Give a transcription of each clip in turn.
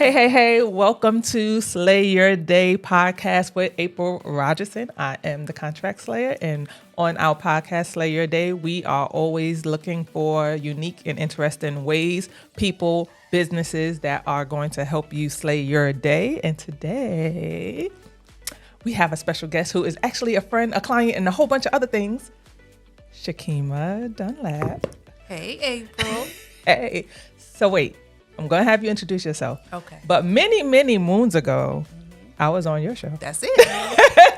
Hey, welcome to Slay Your Day podcast with April Rogerson. I am the contract slayer, and on our podcast, Slay Your Day, we are always looking for unique and interesting ways, people, businesses that are going to help you slay your day. And today, we have a special guest who is actually a friend, a client, and a whole bunch of other things, Shekema Dunlap. Hey, April. Hey, so wait. I'm going to have you introduce yourself. Okay. But many, many moons ago, I was on your show. That's it.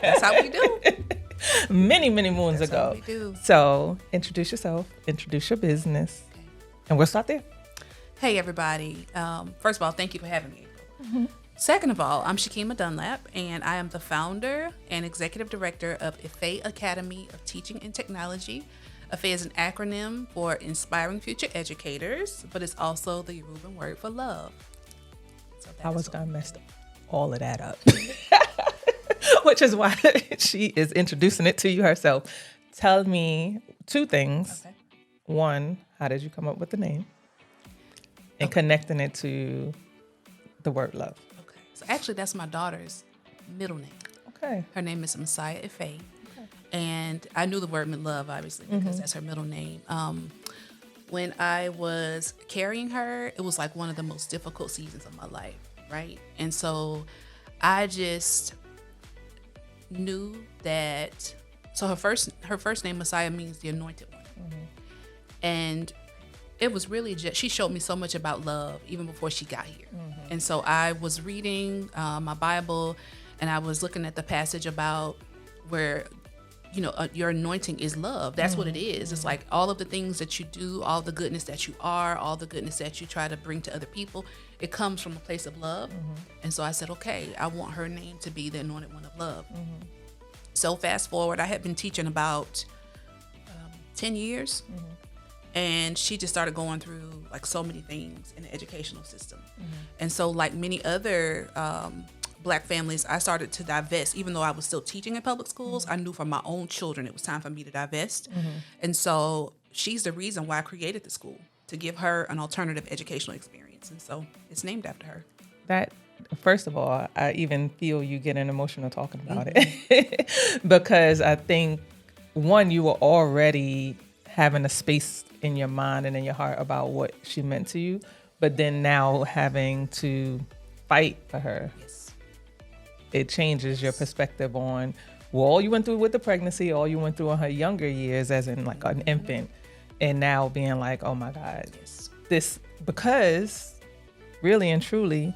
That's how we do. Many moons That's ago. how we do. So introduce yourself, introduce your business, Okay. and we'll start there. Hey, everybody. First of all, thank you for having me, April. Second of all, I'm Shekema Dunlap, and I am the founder and executive director of IFE Academy of Teaching and Technology. IFE is an acronym for Inspiring Future Educators, but it's also the Yoruba word for love. So I was going to mess all of that up, which is why she is introducing it to you herself. Tell me two things. Okay. One, how did you come up with the name? And connecting it to the word love. Okay. So actually, that's my daughter's middle name. Okay. Her name is Messiah Ife. And I knew the word meant love, obviously, because that's her middle name. When I was carrying her, it was like one of the most difficult seasons of my life, right? And so I just knew that. So her first name Messiah means the anointed one, and it was really just she showed me so much about love even before she got here. And so I was reading my Bible, and I was looking at the passage about where your anointing is love. That's what it is. It's like all of the things that you do, all the goodness that you are, all the goodness that you try to bring to other people, it comes from a place of love. And so I said, okay, I want her name to be the anointed one of love. So fast forward, I had been teaching about 10 years, and she just started going through like so many things in the educational system. And so like many other Black families, I started to divest. Even though I was still teaching in public schools, I knew for my own children it was time for me to divest. And so she's the reason why I created the school, to give her an alternative educational experience. And so it's named after her. That, first of all, I even feel you getting emotional talking about it because I think, one, you were already having a space in your mind and in your heart about what she meant to you, but then now having to fight for her. Yes. It changes your perspective on all you went through with the pregnancy, all you went through in her younger years as in like an infant, and now being like, oh my God, this, because really and truly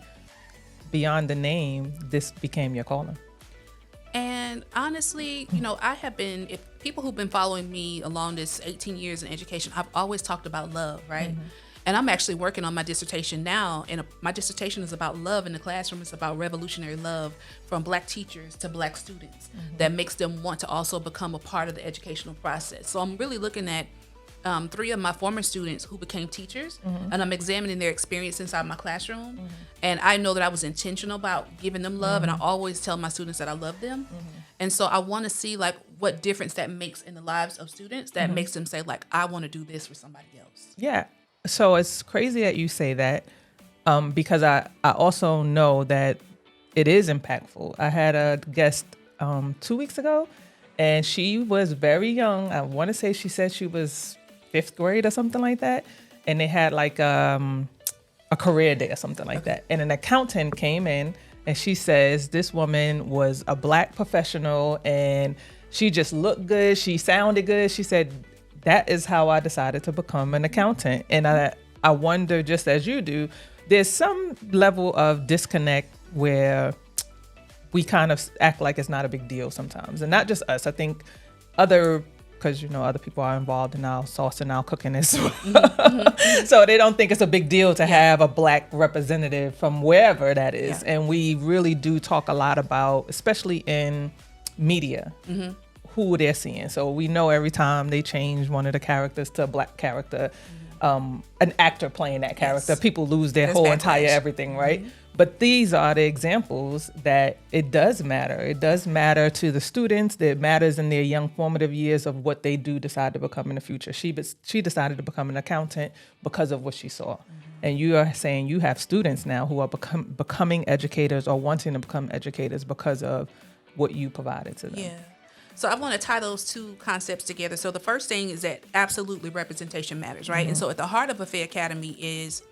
beyond the name, this became your calling. And honestly, I have been, if people who've been following me along this 18 years in education, I've always talked about love, right? And I'm actually working on my dissertation now, and my dissertation is about love in the classroom. It's about revolutionary love from Black teachers to Black students that makes them want to also become a part of the educational process. So I'm really looking at 3 of my former students who became teachers, and I'm examining their experience inside my classroom. And I know that I was intentional about giving them love, and I always tell my students that I love them. And so I want to see like what difference that makes in the lives of students that makes them say like, I want to do this for somebody else. Yeah. So it's crazy that you say that because I also know that it is impactful. I had a guest 2 weeks ago, and she was very young. I want to say she said she was 5th grade or something like that. And they had like a career day or something like that. And an accountant came in, and she says this woman was a Black professional, and she just looked good. She sounded good. She said, that is how I decided to become an accountant. And I wonder, just as you do, there's some level of disconnect where we kind of act like it's not a big deal sometimes. And not just us. I think because other people are involved in our sauce and our cooking as well. So they don't think it's a big deal to have a Black representative from wherever that is. Yeah. And we really do talk a lot about, especially in media, who they're seeing. So we know every time they change one of the characters to a Black character, an actor playing that character, people lose their whole entire everything, right? But these are the examples that it does matter. It does matter to the students. It matters in their young formative years of what they do decide to become in the future. She decided to become an accountant because of what she saw. And you are saying you have students now who are becoming educators or wanting to become educators because of what you provided to them. Yeah. So I want to tie those two concepts together. So the first thing is that absolutely representation matters, right? And so at the heart of Buffet Academy is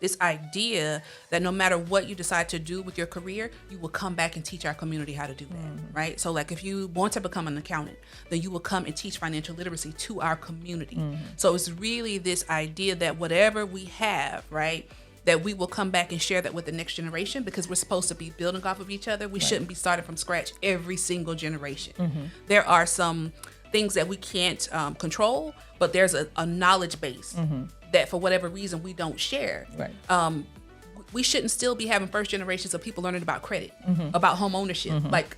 this idea that no matter what you decide to do with your career, you will come back and teach our community how to do that, right? So like if you want to become an accountant, then you will come and teach financial literacy to our community. So it's really this idea that whatever we have, right, that we will come back and share that with the next generation, because we're supposed to be building off of each other. We shouldn't be starting from scratch every single generation. There are some things that we can't control, but there's a knowledge base that for whatever reason we don't share. Right. We shouldn't still be having first generations of people learning about credit, about home ownership, like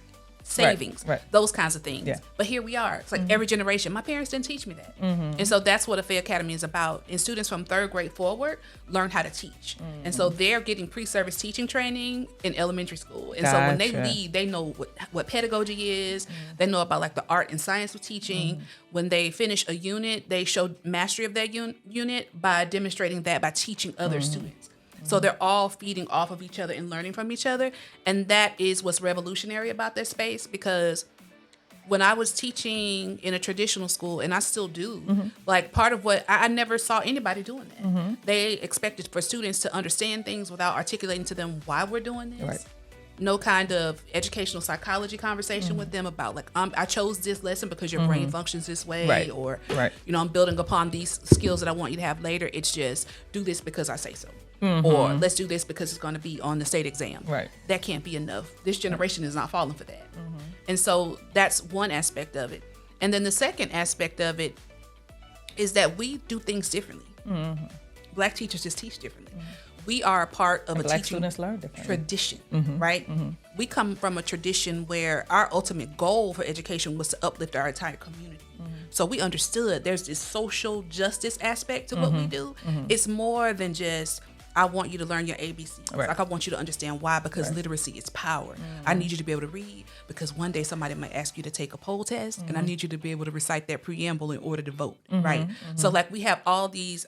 savings, those kinds of things. Yeah. But here we are. It's like every generation. My parents didn't teach me that. And so that's what a Fair Academy is about. And students from third grade forward learn how to teach. And so they're getting pre-service teaching training in elementary school. And so when they leave, they know what pedagogy is. They know about like the art and science of teaching. When they finish a unit, they show mastery of that unit by demonstrating that by teaching other students. So they're all feeding off of each other and learning from each other. And that is what's revolutionary about this space, because when I was teaching in a traditional school, and I still do, like part of what I never saw anybody doing that. They expected for students to understand things without articulating to them why we're doing this. Right. No kind of educational psychology conversation with them about like, I chose this lesson because your brain functions this way, or, you know, I'm building upon these skills that I want you to have later. It's just do this because I say so. Or let's do this because it's going to be on the state exam. Right. That can't be enough. This generation is not falling for that. And so that's one aspect of it. And then the second aspect of it is that we do things differently. Black teachers just teach differently. We are a part of And a Black teaching students learn differently. tradition, right? We come from a tradition where our ultimate goal for education was to uplift our entire community. So we understood there's this social justice aspect to what we do. It's more than just, I want you to learn your ABCs. Right. Like I want you to understand why, because literacy is power. I need you to be able to read, because one day somebody might ask you to take a poll test, and I need you to be able to recite that preamble in order to vote, right? So like we have all these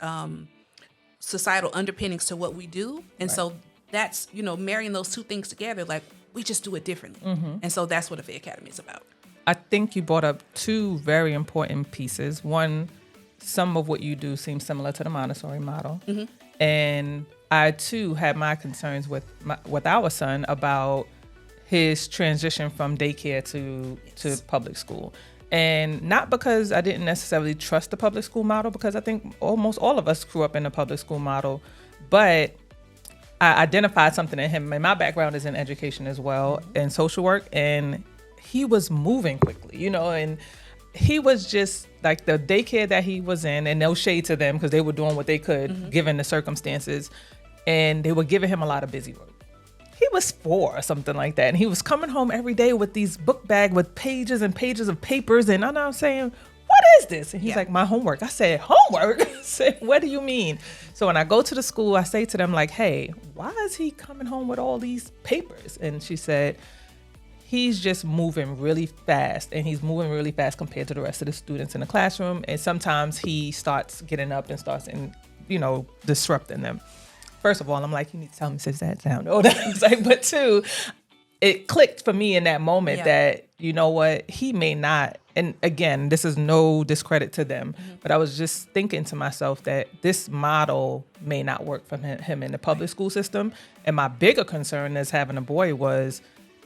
societal underpinnings to what we do. And so that's, you know, marrying those two things together, like we just do it differently. And so that's what a Fair Academy is about. I think you brought up two very important pieces. One, some of what you do seems similar to the Montessori model. And I too had my concerns with our son about his transition from daycare to public school. And not because I didn't necessarily trust the public school model, because I think almost all of us grew up in the public school model, but I identified something in him. And my background is in education as well, and social work, and he was moving quickly, you know, and he was just like the daycare that he was in, and no shade to them because they were doing what they could given the circumstances, and they were giving him a lot of busy work. He was 4 or something like that. And he was coming home every day with these book bag with pages and pages of papers. And I'm saying, what is this? And he's like, my homework. I said, homework? I said, what do you mean? So when I go to the school, I say to them like, hey, why is he coming home with all these papers? And she said, he's just moving really fast. And he's moving really fast compared to the rest of the students in the classroom. And sometimes he starts getting up and starts, disrupting them. First of all, I'm like, you need to tell me, sit that down. But 2, it clicked for me in that moment that, you know what, he may not. And again, this is no discredit to them, but I was just thinking to myself that this model may not work for him in the public school system. And my bigger concern as having a boy was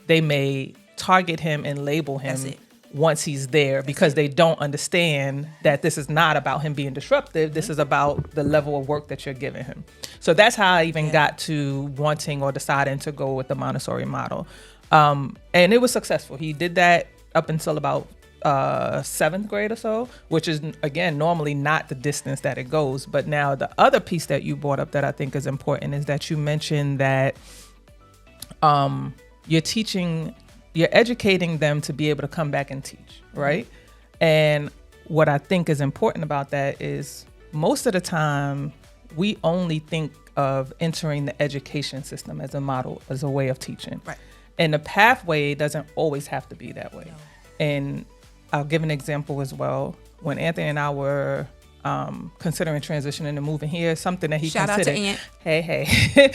they may target him and label him once he's there, because they don't understand that this is not about him being disruptive. This is about the level of work that you're giving him. So that's how I even got to wanting or deciding to go with the Montessori model. And it was successful. He did that up until about 7th grade or so, which is, again, normally not the distance that it goes. But now the other piece that you brought up that I think is important is that you mentioned that you're educating them to be able to come back and teach, right? And what I think is important about that is most of the time we only think of entering the education system as a model, as a way of teaching. Right. And the pathway doesn't always have to be that way. No. And I'll give an example as well. When Anthony and I were considering transitioning and moving here, something that he Shout considered. out to Aunt. Hey.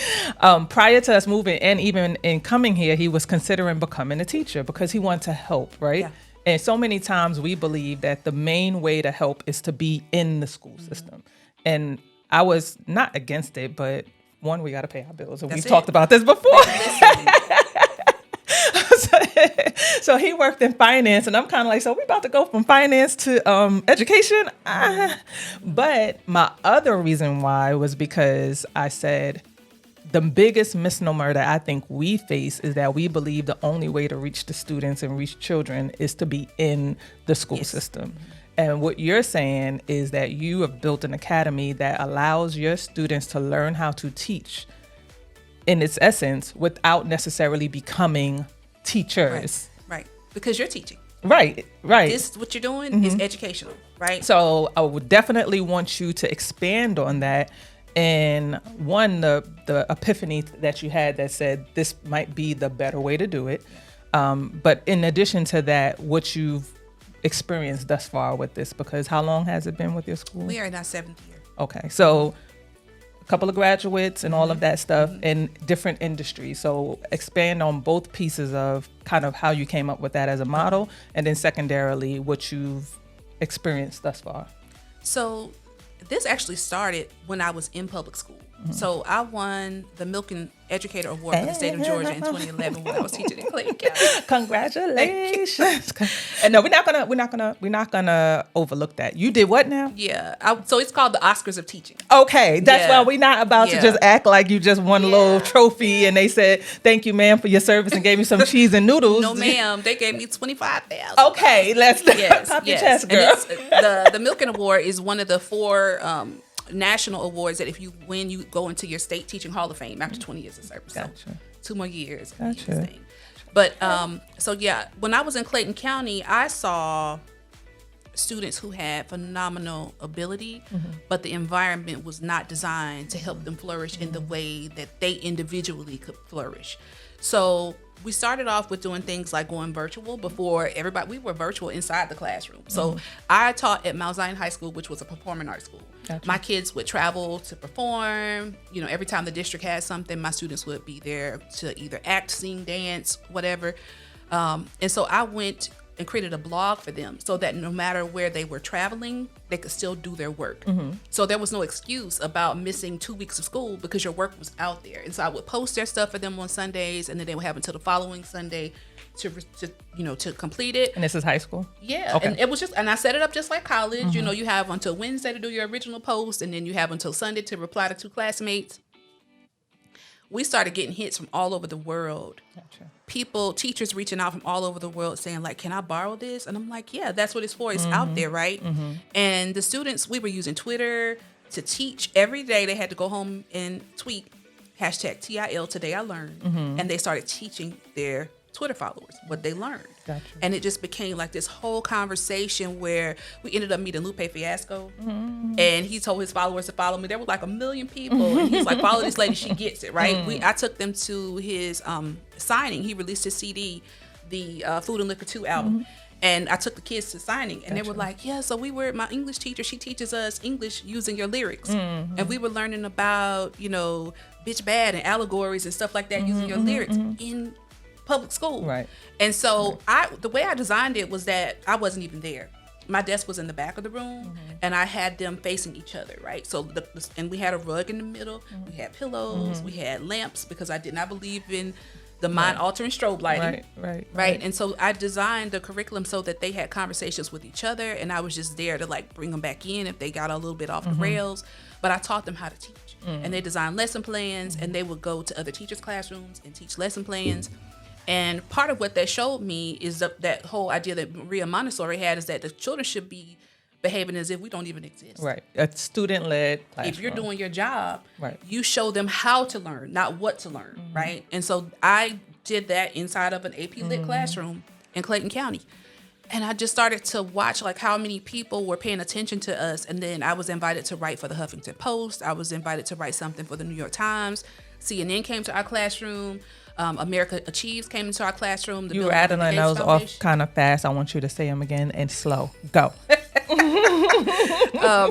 Prior to us moving and even in coming here, he was considering becoming a teacher because he wanted to help, right? Yeah. And so many times we believe that the main way to help is to be in the school system. And I was not against it, but one, we got to pay our bills. And we've talked about this before. So he worked in finance, and I'm kind of like, so we about to go from finance to education? But my other reason why was because I said the biggest misnomer that I think we face is that we believe the only way to reach the students and reach children is to be in the school system. And what you're saying is that you have built an academy that allows your students to learn how to teach in its essence without necessarily becoming teachers. Right. Because you're teaching. Right. This is what you're doing is educational, right? So I would definitely want you to expand on that. And one, the epiphany that you had that said this might be the better way to do it. But in addition to that, what you've experienced thus far with this, because how long has it been with your school? We are in our 7th year. Okay. So a couple of graduates and all of that stuff in different industries. So expand on both pieces of kind of how you came up with that as a model. And then secondarily, what you've experienced thus far. So this actually started when I was in public school. So I won the Milken Educator Award for the state of Georgia in 2011 when I was teaching in Clayton County. Congratulations! And no, we're not gonna overlook that. You did what now? Yeah. So it's called the Oscars of Teaching. Okay, that's Yeah. why we're not about to just act like you just won a little trophy and they said thank you, ma'am, for your service and gave you some cheese and noodles. No, ma'am. They gave me $25,000. Okay, let's pop your chest, girl. And the Milken Award is one of the 4 national awards that if you win, you go into your state teaching hall of fame after 20 years of service. Gotcha. So 2 more years. Gotcha. But so yeah, when I was in Clayton County, I saw students who had phenomenal ability, but the environment was not designed to help them flourish in the way that they individually could flourish. So we started off with doing things like going virtual. Before everybody, we were virtual inside the classroom. So I taught at Mount Zion High School, which was a performing arts school. Gotcha. My kids would travel to perform. You know, every time the district had something, my students would be there to either act, sing, dance, whatever. And so I went and created a blog for them so that no matter where they were traveling, they could still do their work. So there was no excuse about missing 2 weeks of school because your work was out there. And so I would post their stuff for them on Sundays, and then they would have until the following Sunday to complete it. And this is high school? Yeah. Okay. And it was and I set it up just like college. You know, you have until Wednesday to do your original post, and then you have until Sunday to reply to 2 classmates. We started getting hits from all over the world. Gotcha. Teachers reaching out from all over the world saying like, can I borrow this? And I'm like, yeah, that's what it's for. It's out there, right? And the students, we were using Twitter to teach. Every day they had to go home and tweet #TIL, today I learned. And they started teaching their Twitter followers what they learned. Gotcha. And it just became like this whole conversation where we ended up meeting Lupe Fiasco, and he told his followers to follow me. There were like 1 million people, and he's like, follow this lady, she gets it, right? I took them to his signing. He released his CD, the Food and Liquor 2 album. And I took the kids to signing, and they were like, yeah, so my English teacher, she teaches us English using your lyrics. And we were learning about, bitch bad and allegories and stuff like that using your lyrics in public school. Right. And so the way I designed it was that I wasn't even there. My desk was in the back of the room, and I had them facing each other, right? So and we had a rug in the middle. We had pillows. We had lamps because I did not believe in the mind-altering strobe lighting. Right. And so I designed the curriculum so that they had conversations with each other, and I was just there to like bring them back in if they got a little bit off the rails. But I taught them how to teach, and they designed lesson plans, and they would go to other teachers' classrooms and teach lesson plans. And part of what that showed me is that whole idea that Maria Montessori had is that the children should be behaving as if we don't even exist. Right. A student-led classroom. If you're doing your job, right, you show them how to learn, not what to learn, right? And so I did that inside of an AP Lit classroom in Clayton County. And I just started to watch like how many people were paying attention to us. And then I was invited to write for the Huffington Post. I was invited to write something for the New York Times. CNN came to our classroom. America Achieves came into our classroom. You were adding those off kind of fast. I want you to say them again and slow. Go.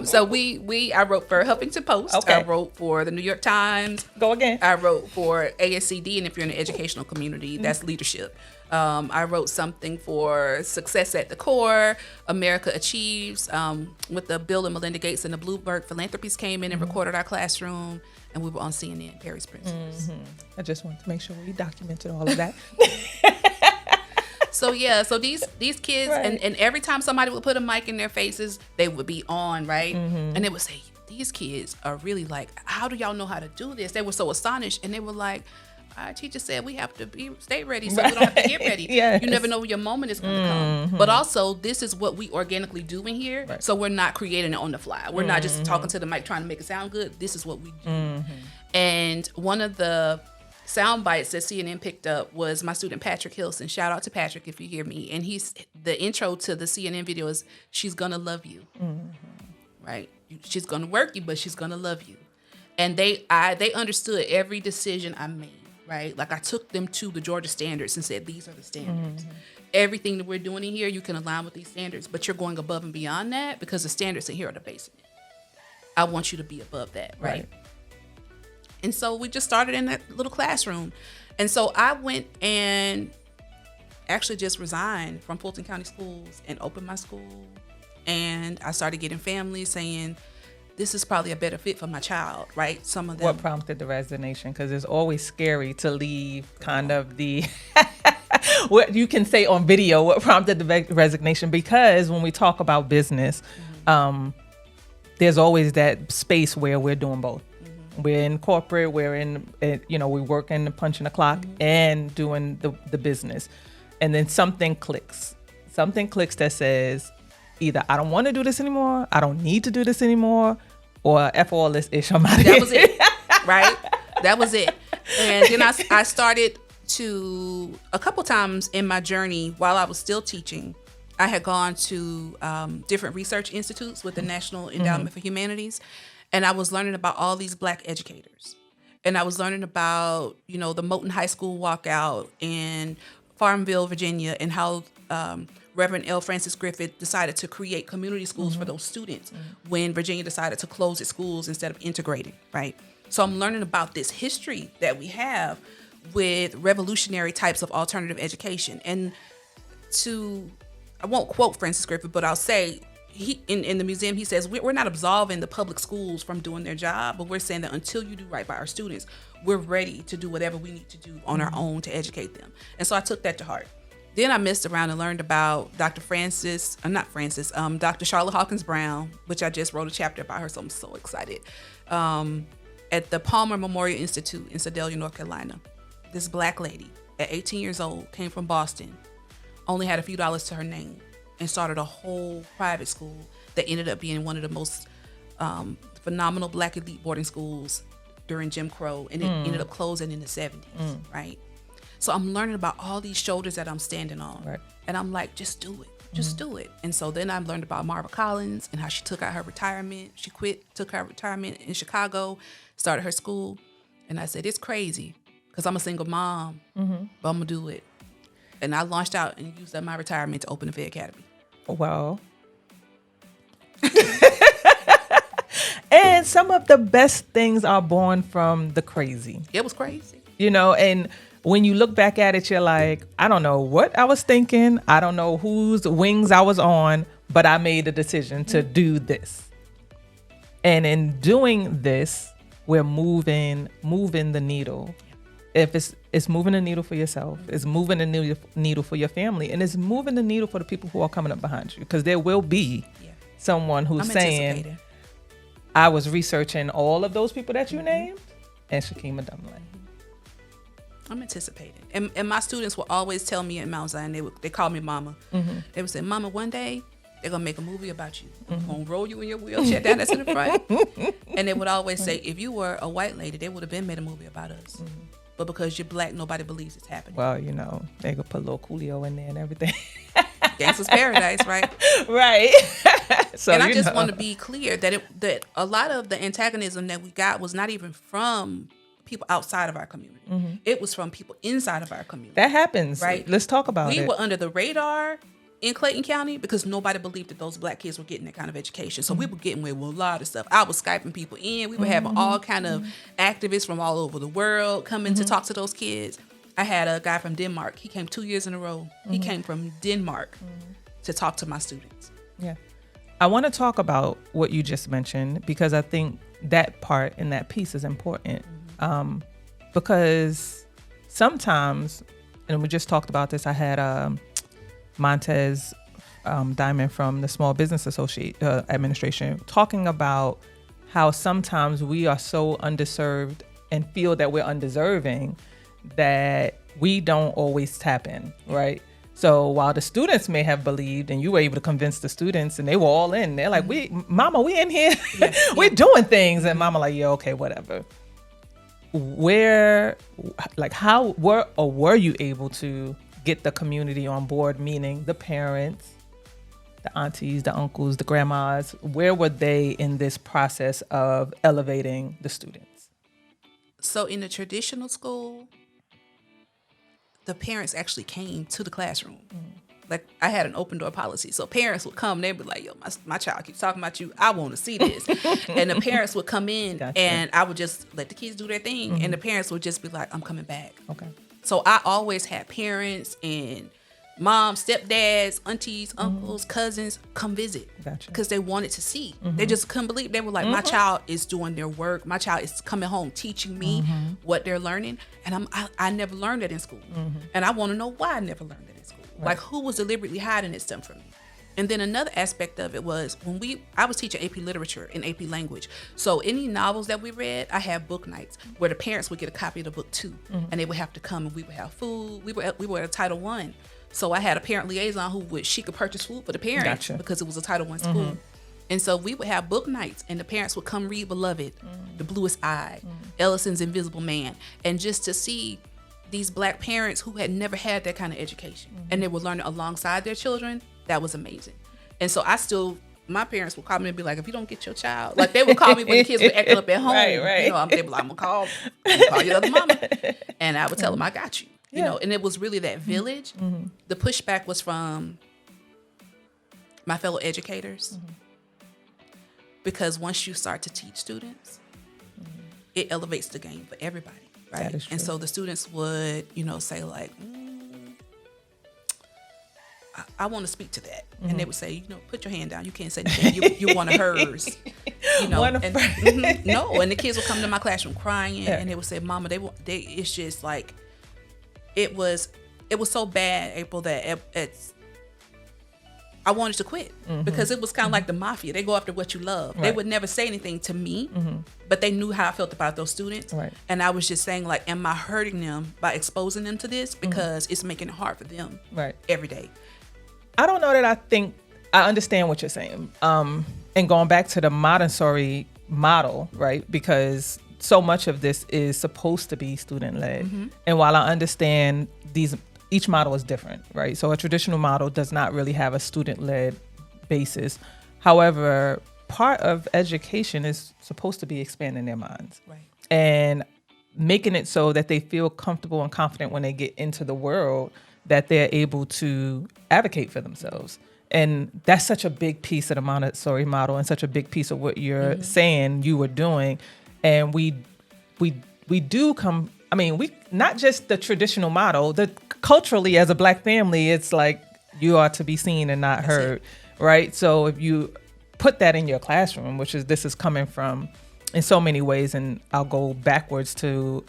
So I wrote for Huffington Post. Okay. I wrote for the New York Times. Go again. I wrote for ASCD, and if you're in the educational community, that's leadership. I wrote something for Success at the Core, America Achieves, with the Bill and Melinda Gates and the Bloomberg Philanthropies came in and recorded our classroom, and we were on CNN, Paris Princess. I just wanted to make sure we documented all of that. So these kids, Right. and every time somebody would put a mic in their faces, they would be on, right? And they would say, these kids are really like, how do y'all know how to do this? They were so astonished, and they were like, our teacher said we have to stay ready so we don't have to get ready. Yes. You never know when your moment is going to come. But also, this is what we organically do in here, Right. so we're not creating it on the fly. We're not just talking to the mic trying to make it sound good. This is what we do. And one of the sound bites that CNN picked up was my student Patrick Hilson. Shout out to Patrick if you hear me. And the intro to the CNN video is, she's gonna love you, right? She's gonna work you, but she's gonna love you. And they understood every decision I made, right? Like I took them to the Georgia standards and said, these are the standards. Everything that we're doing in here, you can align with these standards, but you're going above and beyond that because the standards in here are the basic. I want you to be above that, right? And so we just started in that little classroom. And so I went and actually just resigned from Fulton County Schools and opened my school. And I started getting families saying, this is probably a better fit for my child, right? Some of them. What prompted the resignation? Because it's always scary to leave kind of the, what you can say on video, what prompted the resignation. Because when we talk about business, there's always that space where we're doing both. We're in corporate, we're in, we work in punching the clock and doing the business. And then something clicks. Something clicks that says, either I don't want to do this anymore, I don't need to do this anymore, or F all this ish, I'm out of here. That was it, right? That was it. And then I started to, a couple times in my journey while I was still teaching, I had gone to different research institutes with the National Endowment for Humanities. And I was learning about all these Black educators. And I was learning about, the Moton High School walkout in Farmville, Virginia, and how Reverend L. Francis Griffith decided to create community schools for those students when Virginia decided to close its schools instead of integrating, right? So I'm learning about this history that we have with revolutionary types of alternative education. And I won't quote Francis Griffith, but I'll say, he in the museum, he says, we're not absolving the public schools from doing their job, but we're saying that until you do right by our students, we're ready to do whatever we need to do on our own to educate them. And so I took that to heart. Then I messed around and learned about Dr. Charlotte Hawkins Brown, which I just wrote a chapter about her, so I'm so excited. At the Palmer Memorial Institute in Sedalia, North Carolina, this Black lady at 18 years old came from Boston, only had a few dollars to her name, and started a whole private school that ended up being one of the most phenomenal Black elite boarding schools during Jim Crow, and it ended up closing in the 70s, right? So I'm learning about all these shoulders that I'm standing on, right. And I'm like, just do it, just do it. And so then I learned about Marva Collins and how she took out her retirement. She took her retirement in Chicago, started her school, and I said, it's crazy because I'm a single mom, but I'm gonna do it. And I launched out and used up my retirement to open the Fair Academy. Well, and some of the best things are born from the crazy. It was crazy. And when you look back at it, you're like, I don't know what I was thinking. I don't know whose wings I was on, but I made a decision to do this. And in doing this, we're moving the needle. If it's moving the needle for yourself, it's moving the needle for your family, and it's moving the needle for the people who are coming up behind you. Because there will be someone who's saying, I was researching all of those people that you named, and Shekema Dumlin. I'm anticipating. And my students will always tell me at Mount Zion, they call me Mama. They would say, Mama, one day they're going to make a movie about you. I'm going to roll you in your wheelchair down to the front. And they would always say, if you were a white lady, they would have been made a movie about us. But because you're Black, nobody believes it's happening. Well, they could put a little Coolio in there and everything. Gangsta's Paradise, right? Right. So, and I just want to be clear that a lot of the antagonism that we got was not even from people outside of our community. It was from people inside of our community. That happens. Right. Let's talk about it. We were under the radar in Clayton County because nobody believed that those black kids were getting that kind of education. So we were getting away with a lot of stuff. I was Skyping people in. We were having all kind of activists from all over the world coming to talk to those kids. I had a guy from Denmark. He came 2 years in a row. He came from Denmark to talk to my students. Yeah. I want to talk about what you just mentioned because I think that part and that piece is important. Because sometimes, and we just talked about this, I had Montez Diamond from the Small Business Administration talking about how sometimes we are so underserved and feel that we're undeserving that we don't always tap in, right? So while the students may have believed and you were able to convince the students and they were all in, they're like, Mama, we in here, we're doing things. And Mama like, yeah, okay, whatever. Were you able to get the community on board, meaning the parents, the aunties, the uncles, the grandmas? Where were they in this process of elevating the students? So in the traditional school, the parents actually came to the classroom. Like I had an open door policy. So parents would come, they'd be like, yo, my child keeps talking about you. I want to see this. And the parents would come in and I would just let the kids do their thing. And the parents would just be like, I'm coming back. Okay. So I always had parents and moms, stepdads, aunties, uncles, cousins come visit because they wanted to see. They just couldn't believe. They were like, my child is doing their work. My child is coming home teaching me what they're learning. And I never learned that in school. And I want to know why I never learned that in school. Like who was deliberately hiding this stuff from me? And then another aspect of it was I was teaching AP literature and AP language. So any novels that we read, I had book nights where the parents would get a copy of the book too. And they would have to come and we would have food. We were at Title I. So I had a parent liaison she could purchase food for the parents because it was a Title I school. And so we would have book nights and the parents would come read Beloved, The Bluest Eye, Ellison's Invisible Man. And just to see these black parents who had never had that kind of education and they were learning alongside their children, that was amazing. And so my parents would call me and be like, if you don't get your child, like they would call me when the kids were acting up at home. Right. You know, they'd be like, I'm gonna call your other mama. And I would tell them, I got you. You know, and it was really that village. The pushback was from my fellow educators. Because once you start to teach students, it elevates the game for everybody, right? That is true. And so the students would, say like, I want to speak to that. And they would say, put your hand down. You can't say anything. You're one of hers. No. And the kids would come to my classroom crying and they would say, Mama, it's just like, it was so bad, April, that I wanted to quit because it was kind of like the mafia. They go after what you love. Right. They would never say anything to me, but they knew how I felt about those students. Right. And I was just saying, like, am I hurting them by exposing them to this? Because it's making it hard for them every day. I don't know that I understand what you're saying. And going back to the Montessori model, right? Because so much of this is supposed to be student-led. And while I understand each model is different, right? So a traditional model does not really have a student-led basis. However, part of education is supposed to be expanding their minds. Right. And making it so that they feel comfortable and confident when they get into the world that they're able to advocate for themselves. And that's such a big piece of the Montessori model and such a big piece of what you're saying you were doing. And we do come, we not just the traditional model, culturally as a black family, it's like you are to be seen and not heard, right? So if you put that in your classroom, this is coming from in so many ways, and I'll go backwards to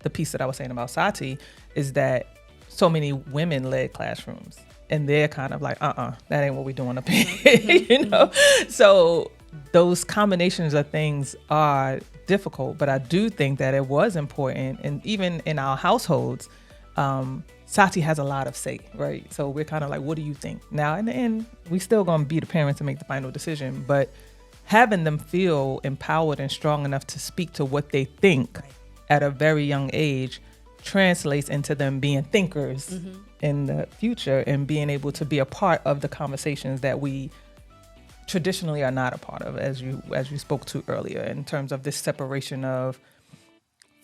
the piece that I was saying about Sati, is that so many women-led classrooms, and they're kind of like, that ain't what we're doing up here, So those combinations of things are difficult, but I do think that it was important, and even in our households, Sati has a lot of say, right? So we're kind of like, what do you think? Now, in the end, we still gonna be the parents to make the final decision, but having them feel empowered and strong enough to speak to what they think at a very young age translates into them being thinkers in the future and being able to be a part of the conversations that we traditionally are not a part of, as you spoke to earlier, in terms of this separation of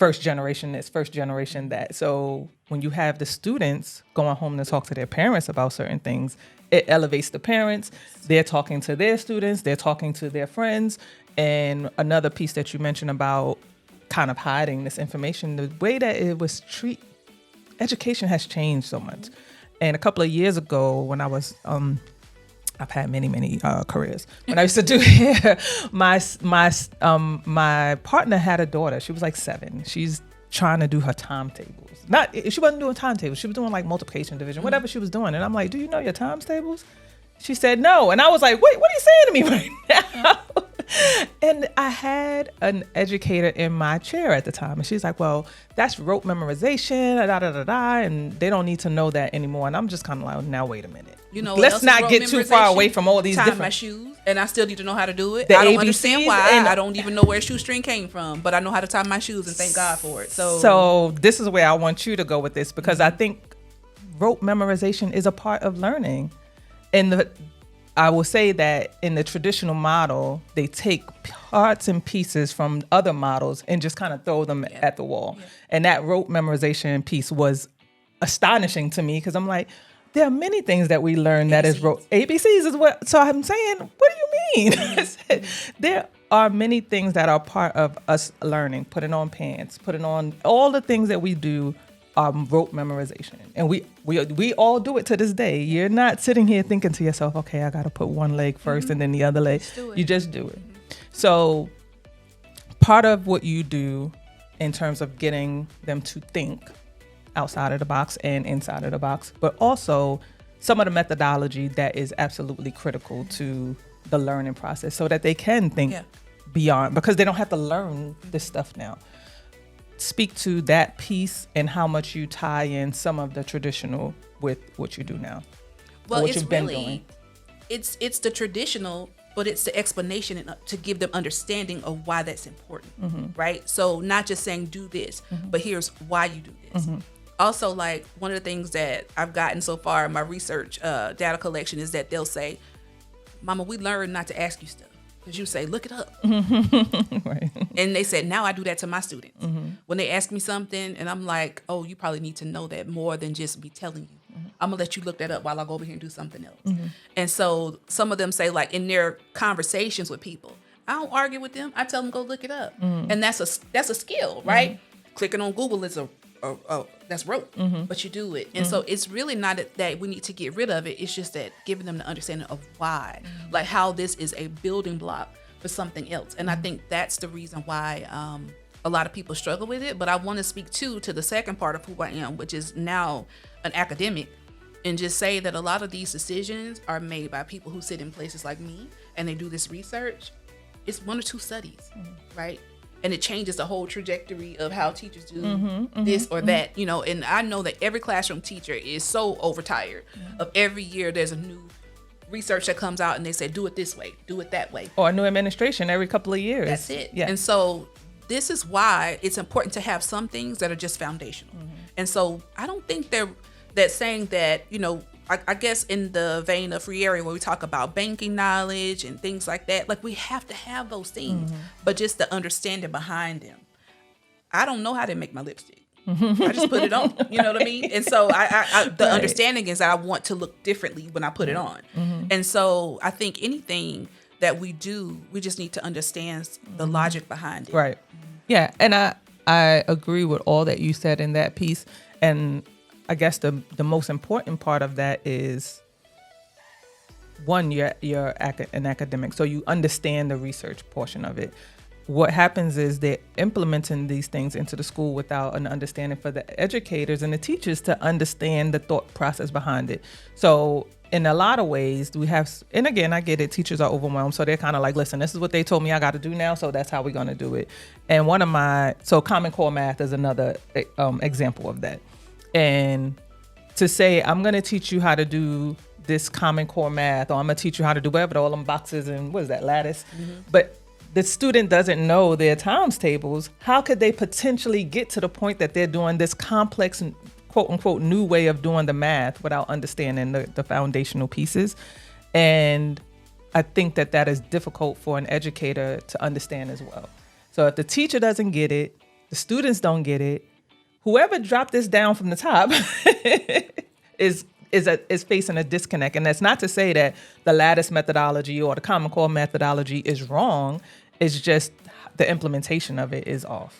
first generation this, first generation that. So when you have the students going home to talk to their parents about certain things, it elevates the parents. They're talking to their students, they're talking to their friends. And another piece that you mentioned about kind of hiding this information, the way that it was education has changed so much. And a couple of years ago when I was, I've had many careers. When I used to do hair, my partner had a daughter. She was like 7. She's trying to do her timetables. She wasn't doing timetables. She was doing like multiplication, division, whatever she was doing. And I'm like, do you know your times tables? She said no. And I was like, wait, what are you saying to me right now? And I had an educator in my chair at the time. And she's like, well, that's rote memorization, and they don't need to know that anymore. And I'm just kind of like, now, wait a minute. You know, let's not get too far away from all these different. My shoes, and I still need to know how to do it. The I don't ABCs understand why. I don't even know where shoestring came from, but I know how to tie my shoes, and thank God for it. So this is where I want you to go with this, because I think rote memorization is a part of learning. And I will say that in the traditional model, they take parts and pieces from other models and just kind of throw them at the wall. Yeah. And that rote memorization piece was astonishing to me, because I'm like, there are many things that we learn that is rote. ABCs is what. So I'm saying, what do you mean? There are many things that are part of us learning, putting on pants, putting on all the things that we do. Rote memorization, and we all do it to this day. You're not sitting here thinking to yourself, okay, I got to put one leg first and then the other leg. You just do it. So part of what you do in terms of getting them to think outside of the box and inside of the box, but also some of the methodology that is absolutely critical to the learning process, so that they can think beyond, because they don't have to learn this stuff now. Speak to that piece and how much you tie in some of the traditional with what you do now. Well, what you've been doing. It's the traditional, but it's the explanation to give them understanding of why that's important, right? So not just saying do this, but here's why you do this. Also, like, one of the things that I've gotten so far in my research data collection is that they'll say, Mama, we learned not to ask you stuff. Because you say, look it up. Right. And they said, now I do that to my students. When they ask me something and I'm like, oh, you probably need to know that more than just me telling you. I'm going to let you look that up while I go over here and do something else. And so some of them say, like, in their conversations with people, I don't argue with them. I tell them, go look it up. And that's a skill, right? Clicking on Google is that's rote, but you do it. And so it's really not that we need to get rid of it. It's just that giving them the understanding of why, like how this is a building block for something else. And I think that's the reason why a lot of people struggle with it. But I want to speak to the second part of who I am, which is now an academic, and just say that a lot of these decisions are made by people who sit in places like me and they do this research. It's 1 or 2 studies, right? And it changes the whole trajectory of how teachers do this or that, you know. And I know that every classroom teacher is so overtired of every year there's a new research that comes out and they say, do it this way, do it that way. Or a new administration every couple of years. That's it. Yeah. And so this is why it's important to have some things that are just foundational. And so I don't think that saying that, you know, I guess in the vein of free area where we talk about banking knowledge and things like that, like we have to have those things, but just the understanding behind them. I don't know how to make my lipstick. I just put it on, you know what I mean? And so the understanding is that I want to look differently when I put it on. And so I think anything that we do, we just need to understand the logic behind it. Right. Yeah. And I agree with all that you said in that piece. And I guess the most important part of that is, one, you're an academic, so you understand the research portion of it. What happens is they're implementing these things into the school without an understanding for the educators and the teachers to understand the thought process behind it. So in a lot of ways we have, and again, I get it, teachers are overwhelmed, so they're kind of like, listen, this is what they told me I got to do now, so that's how we're going to do it. And Common Core math is another example of that. And to say, I'm going to teach you how to do this Common Core math, or I'm going to teach you how to do whatever, all them boxes and what is that, lattice? But the student doesn't know their times tables. How could they potentially get to the point that they're doing this complex, quote unquote, new way of doing the math without understanding the foundational pieces? And I think that is difficult for an educator to understand as well. So if the teacher doesn't get it, The students don't get it. Whoever dropped this down from the top is facing a disconnect. And that's not to say that the lattice methodology or the Common Core methodology is wrong. It's just the implementation of it is off.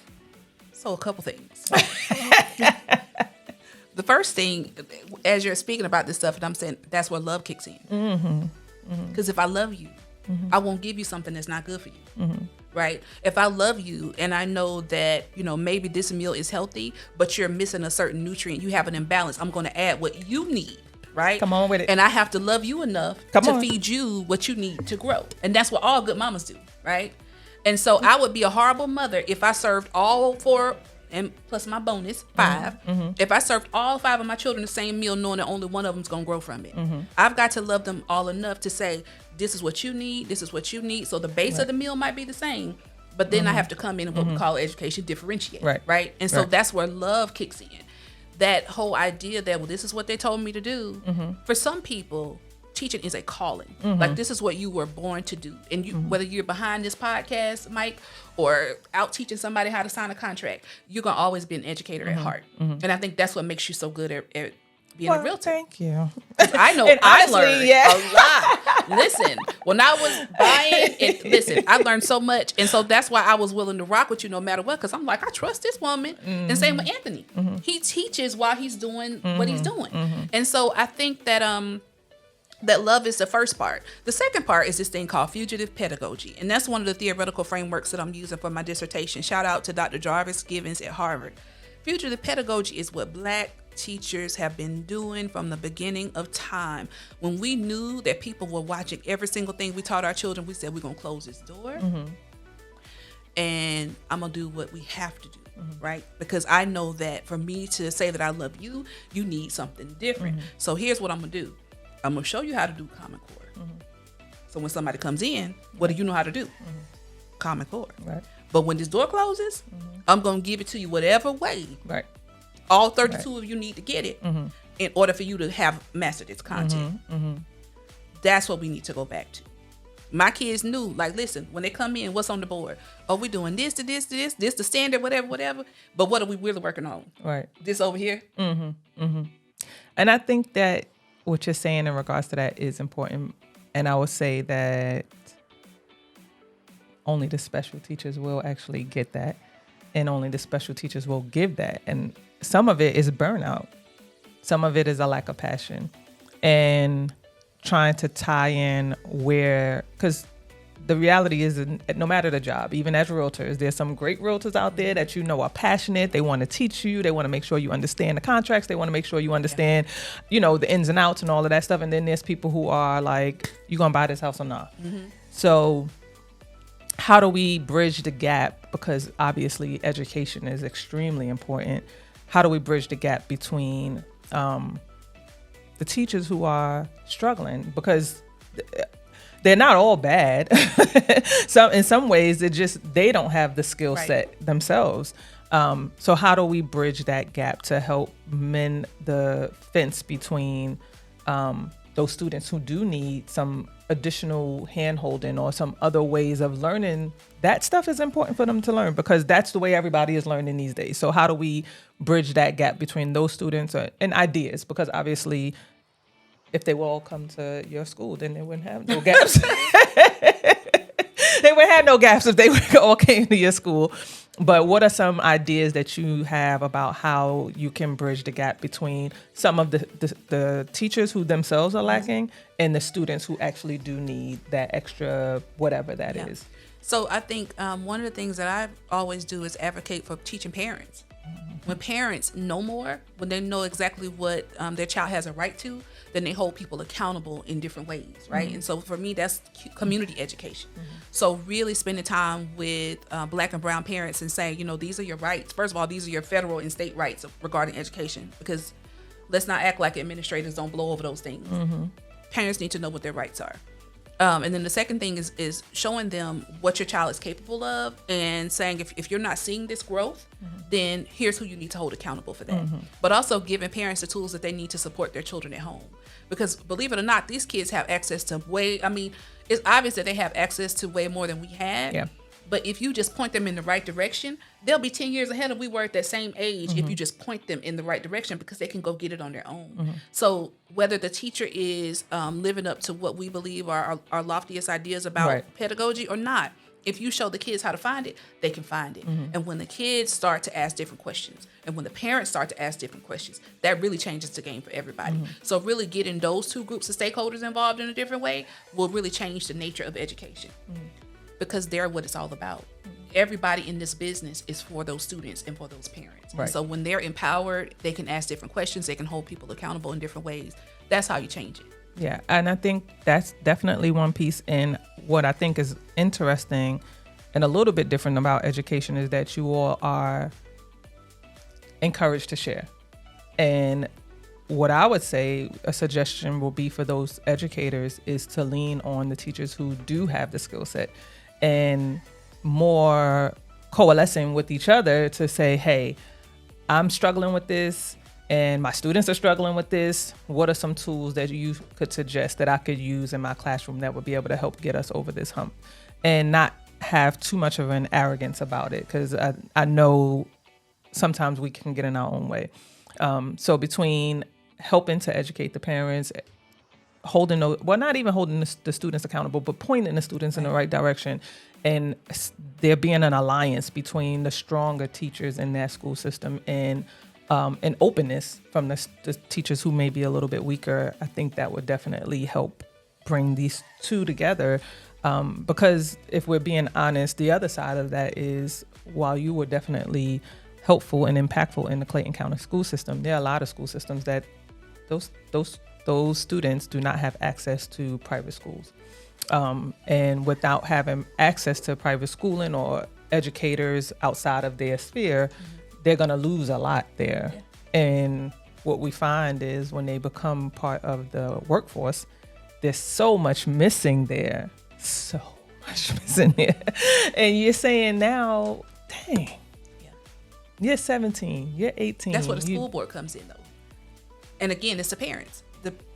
So a couple things. The first thing, as you're speaking about this stuff, and I'm saying that's where love kicks in. Because if I love you, I won't give you something that's not good for you. Right? If I love you and I know that, maybe this meal is healthy, but you're missing a certain nutrient, you have an imbalance, I'm going to add what you need. Right? Come on with it. And I have to love you enough to feed you what you need to grow. And that's what all good mamas do. Right? And so I would be a horrible mother if I served all 4 and plus my bonus 5. If I served all 5 of my children the same meal, knowing that only one of them's gonna grow from it, I've got to love them all enough to say, this is what you need, this is what you need. So the base of the meal might be the same, but then I have to come in and what we call education differentiate, right? And so that's where love kicks in. That whole idea that, well, this is what they told me to do. For some people, teaching is a calling. Like, this is what you were born to do. And you, whether you're behind this podcast, Mike, or out teaching somebody how to sign a contract, you're going to always be an educator at heart. And I think that's what makes you so good at being a realtor. Thank you. I know I learned a lot. Listen, when I was buying, I learned so much. And so that's why I was willing to rock with you no matter what, because I'm like, I trust this woman. And same with Anthony. He teaches while he's doing what he's doing. And so I think that that love is the first part. The second part is this thing called fugitive pedagogy. And that's one of the theoretical frameworks that I'm using for my dissertation. Shout out to Dr. Jarvis Givens at Harvard. Fugitive pedagogy is what Black teachers have been doing from the beginning of time. When we knew that people were watching every single thing we taught our children, we said, we're going to close this door and I'm going to do what we have to do. Right? Because I know that for me to say that I love you, you need something different. So here's what I'm going to do. I'm going to show you how to do Common Core. So when somebody comes in, what do you know how to do? Common Core. Right. But when this door closes, I'm going to give it to you whatever way. Right. All 32 of you need to get it in order for you to have mastered its content. That's what we need to go back to. My kids knew, like, listen, when they come in, what's on the board? Oh, we're doing this to this to this, this the standard, whatever. But what are we really working on? Right. This over here? And I think that what you're saying in regards to that is important. And I would say that only the special teachers will actually get that. And only the special teachers will give that. And some of it is burnout. Some of it is a lack of passion. And trying to tie in because the reality is, no matter the job, even as realtors, there's some great realtors out there that are passionate. They want to teach you. They want to make sure you understand the contracts. They want to make sure you understand, the ins and outs and all of that stuff. And then there's people who are like, you going to buy this house or not? So how do we bridge the gap? Because obviously education is extremely important. How do we bridge the gap between the teachers who are struggling? Because they're not all bad. In some ways, they don't have the skill set themselves. So how do we bridge that gap to help mend the fence between those students who do need some additional hand-holding or some other ways of learning? That stuff is important for them to learn, because that's the way everybody is learning these days. So how do we bridge that gap between those students and ideas? Because obviously, if they will all come to your school, then they wouldn't have no gaps. They wouldn't have no gaps if they all came to your school. But what are some ideas that you have about how you can bridge the gap between some of the teachers who themselves are lacking and the students who actually do need that extra whatever that is? So I think one of the things that I always do is advocate for teaching parents. When parents know more, when they know exactly what their child has a right to, then they hold people accountable in different ways, right? And so for me, that's community education. So really spending time with Black and brown parents and saying, these are your rights. First of all, these are your federal and state rights regarding education, because let's not act like administrators don't blow over those things. Parents need to know what their rights are. And then the second thing is showing them what your child is capable of, and saying if you're not seeing this growth, then here's who you need to hold accountable for that. But also giving parents the tools that they need to support their children at home. Because believe it or not, these kids have access to it's obvious that they have access to way more than we had. But if you just point them in the right direction, they'll be 10 years ahead of we were at that same age if you just point them in the right direction, because they can go get it on their own. So whether the teacher is living up to what we believe are our loftiest ideas about pedagogy or not, if you show the kids how to find it, they can find it. And when the kids start to ask different questions, and when the parents start to ask different questions, that really changes the game for everybody. So really getting those two groups of stakeholders involved in a different way will really change the nature of education, because they're what it's all about. Everybody in this business is for those students and for those parents. And so when they're empowered, they can ask different questions, they can hold people accountable in different ways. That's how you change it. Yeah, and I think that's definitely one piece. And what I think is interesting and a little bit different about education is that you all are encouraged to share. And what I would say a suggestion will be for those educators is to lean on the teachers who do have the skill set and more coalescing with each other to say, hey, I'm struggling with this and my students are struggling with this. What are some tools that you could suggest that I could use in my classroom that would be able to help get us over this hump, and not have too much of an arrogance about it? Because I know sometimes we can get in our own way. So between helping to educate the parents, not even holding the students accountable, but pointing the students in the right direction, and there being an alliance between the stronger teachers in that school system and an openness from the teachers who may be a little bit weaker, I think that would definitely help bring these two together. Because if we're being honest, the other side of that is, while you were definitely helpful and impactful in the Clayton County school system, there are a lot of school systems that those students do not have access to private schools. And without having access to private schooling or educators outside of their sphere, they're going to lose a lot there. Yeah. And what we find is when they become part of the workforce, there's so much missing there. So much missing there. And you're saying now, dang, you're 17, you're 18. That's where the school board comes in, though. And again, it's the parents.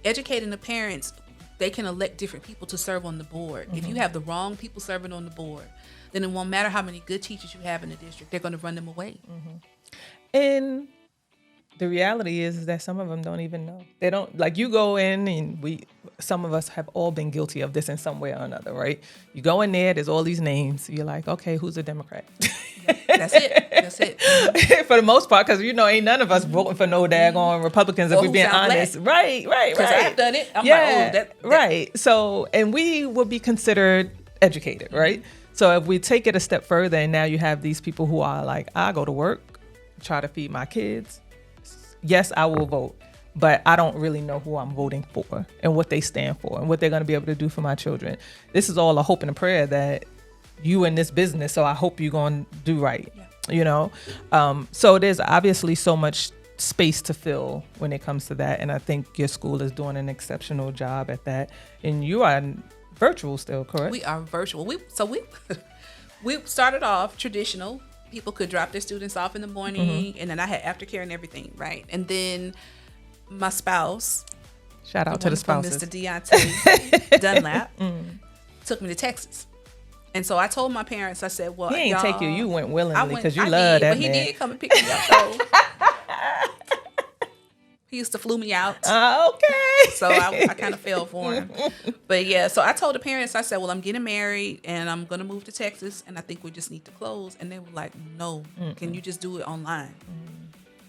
Educating the parents, they can elect different people to serve on the board. If you have the wrong people serving on the board, then it won't matter how many good teachers you have in the district, they're going to run them away. And the reality is that some of them don't even know. They don't, like, you go in and some of us have all been guilty of this in some way or another, right? You go in there, there's all these names. You're like, okay, who's a Democrat? That's it. For the most part, because ain't none of us voting for no daggone Republicans, if we're being honest. Right. Because I've done it. I'm like, oh, that. Right. So, and we would be considered educated, right? So if we take it a step further, and now you have these people who are like, I go to work, try to feed my kids. Yes, I will vote, but I don't really know who I'm voting for and what they stand for and what they're going to be able to do for my children. This is all a hope and a prayer that you in this business, so I hope you're going to do right, So there's obviously so much space to fill when it comes to that, and I think your school is doing an exceptional job at that. And you are virtual still, correct? We are virtual. We started off traditional. People could drop their students off in the morning, and then I had aftercare and everything, right? And then my spouse, shout out to the spouses, Mr. Deontay Dunlap, took me to Texas. And so I told my parents, I said, well, he ain't take you. You went willingly because you love that man. But man. he did come and pick me up, though. He used to flew me out. Okay. So I kind of fell for him. But yeah, so I told the parents, I said, well, I'm getting married and I'm going to move to Texas and I think we just need to close. And they were like, no, can you just do it online?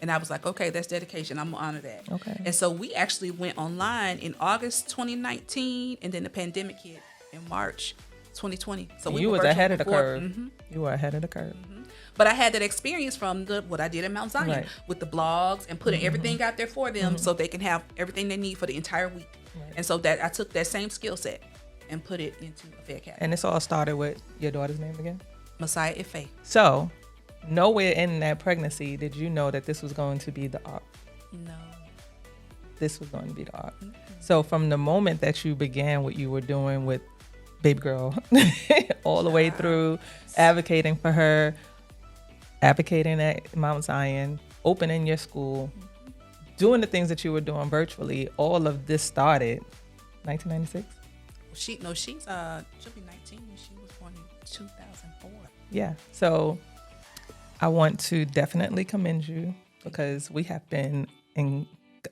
And I was like, okay, that's dedication. I'm going to honor that. Okay. And so we actually went online in August 2019, and then the pandemic hit in March 2020. So you was ahead of the curve. You were ahead of the curve. But I had that experience from what I did at Mount Zion with the blogs and putting everything out there for them so they can have everything they need for the entire week. Right. And so that I took that same skill set and put it into a Fair Academy. And this all started with your daughter's name again? Messiah Ife. So nowhere in that pregnancy did you know that this was going to be the art? No. This was going to be the art. So from the moment that you began what you were doing with baby girl all the way through, advocating for her, advocating at Mount Zion, opening your school, doing the things that you were doing virtually, all of this started 1996? She'll be 19 when she was born in 2004. Yeah. So I want to definitely commend you because we have been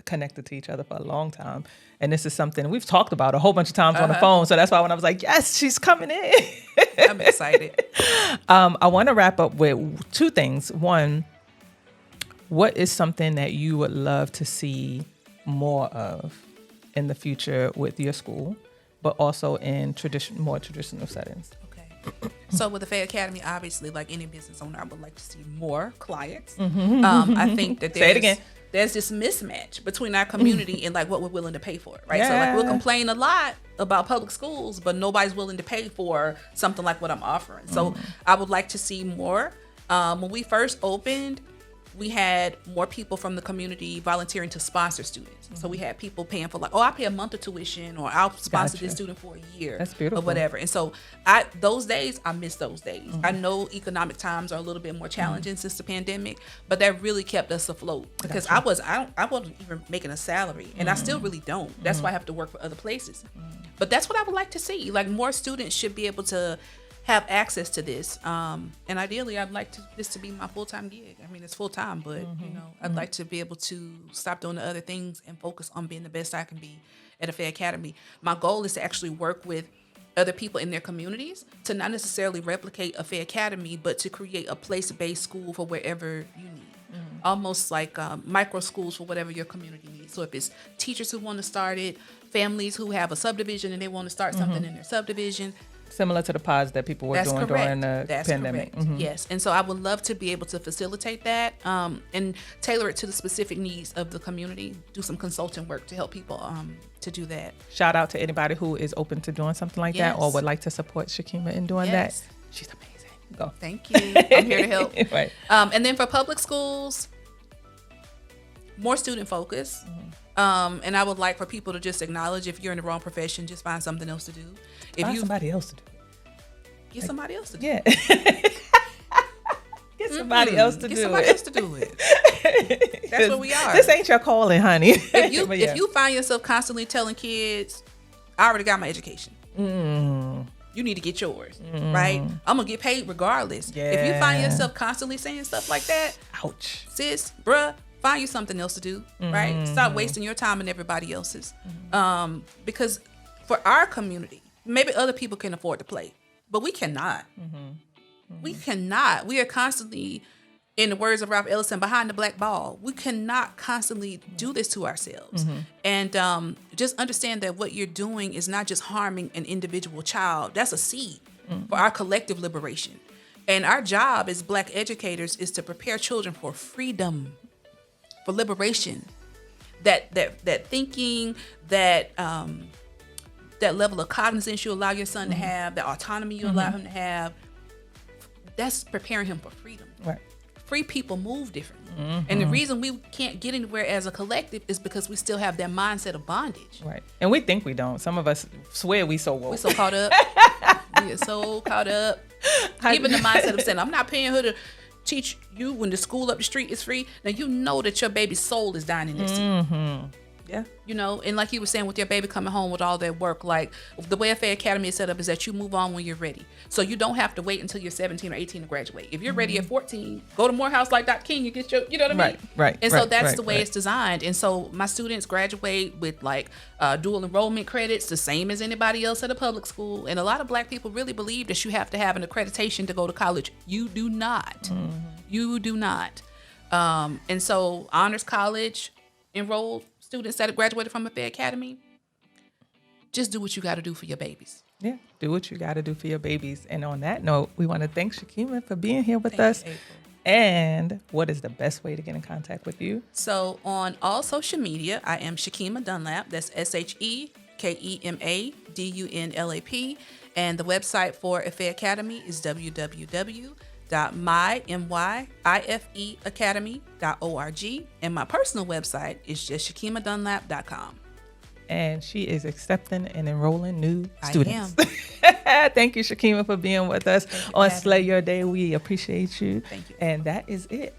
connected to each other for a long time. And this is something we've talked about a whole bunch of times on the phone. So that's why when I was like, yes, she's coming in. I'm excited. I want to wrap up with two things. One, what is something that you would love to see more of in the future with your school, but also in more traditional settings? Okay. So with the Faye Academy, obviously, like any business owner, I would like to see more clients. Mm-hmm. I think that Say it again. There's this mismatch between our community and like what we're willing to pay for, right? Yeah. So like we'll complain a lot about public schools, but nobody's willing to pay for something like what I'm offering. So I would like to see more. When we first opened, we had more people from the community volunteering to sponsor students. So we had people paying for like, oh, I'll pay a month of tuition, or I'll sponsor this student for a year. That's beautiful. Or whatever. And so those days, I miss those days. I know economic times are a little bit more challenging since the pandemic, but that really kept us afloat because I wasn't even making a salary, and I still really don't. That's why I have to work for other places. But that's what I would like to see. Like more students should be able to have access to this, and ideally I'd like this to be my full-time gig. I mean, it's full-time, but I'd like to be able to stop doing the other things and focus on being the best I can be at a Faye Academy. My goal is to actually work with other people in their communities to not necessarily replicate a Faye Academy, but to create a place-based school for wherever you need. Almost like micro schools for whatever your community needs. So if it's teachers who want to start it, families who have a subdivision and they want to start something in their subdivision. Similar to the pods that people were doing during the pandemic. Yes. And so I would love to be able to facilitate that and tailor it to the specific needs of the community, do some consulting work to help people to do that. Shout out to anybody who is open to doing something like that or would like to support Shekema in doing that. She's amazing. Go. Thank you. I'm here to help. Right. And then for public schools, more student focus. And I would like for people to just acknowledge if you're in the wrong profession, just find something else to do. Find somebody else to do it. Get somebody else to do it. Get somebody else to do it. Get somebody else to do it. That's where we are. This ain't your calling, honey. If you find yourself constantly telling kids, I already got my education. You need to get yours, right? I'm going to get paid regardless. Yeah. If you find yourself constantly saying stuff like that, ouch, sis, bruh, find you something else to do, right? Stop wasting your time and everybody else's. Because for our community, maybe other people can afford to play, but we cannot. We cannot. We are constantly, in the words of Ralph Ellison, behind the black ball. We cannot constantly do this to ourselves. And just understand that what you're doing is not just harming an individual child. That's a seed for our collective liberation. And our job as Black educators is to prepare children for freedom, for liberation, that thinking, that level of cognizance you allow your son to have, the autonomy you allow him to have, that's preparing him for freedom. Right. Free people move differently. And the reason we can't get anywhere as a collective is because we still have that mindset of bondage. Right. And we think we don't. Some of us swear we so woke. We're so caught up. We are so caught up. Even the mindset of saying, I'm not paying her to teach you when the school up the street is free. Now you know that your baby's soul is dying in this seat. Yeah. You know, and like you were saying with your baby coming home with all that work, like the way a Faye Academy is set up is that you move on when you're ready. So you don't have to wait until you're 17 or 18 to graduate. If you're ready at 14, go to Morehouse like Dr. King, you get your, you know what I mean? Right. And so that's the way it's designed. And so my students graduate with like dual enrollment credits, the same as anybody else at a public school. And a lot of Black people really believe that you have to have an accreditation to go to college. You do not. You do not. And so Honors College enrolled students that have graduated from a Faye Academy, just do what you got to do for your babies. Yeah, do what you got to do for your babies. And on that note, we want to thank Shekema for being here with us. You, and what is the best way to get in contact with you? So on all social media, I am Shekema Dunlap. That's SHEKEMA DUNLAP. And the website for a Faye Academy is www.myifeacademy.org, and my personal website is just ShekemaDunlap.com. And she is accepting and enrolling new students. I am. Thank you, Shekema, for being with us on Slay Your Day. We appreciate you. Thank you. And that is it.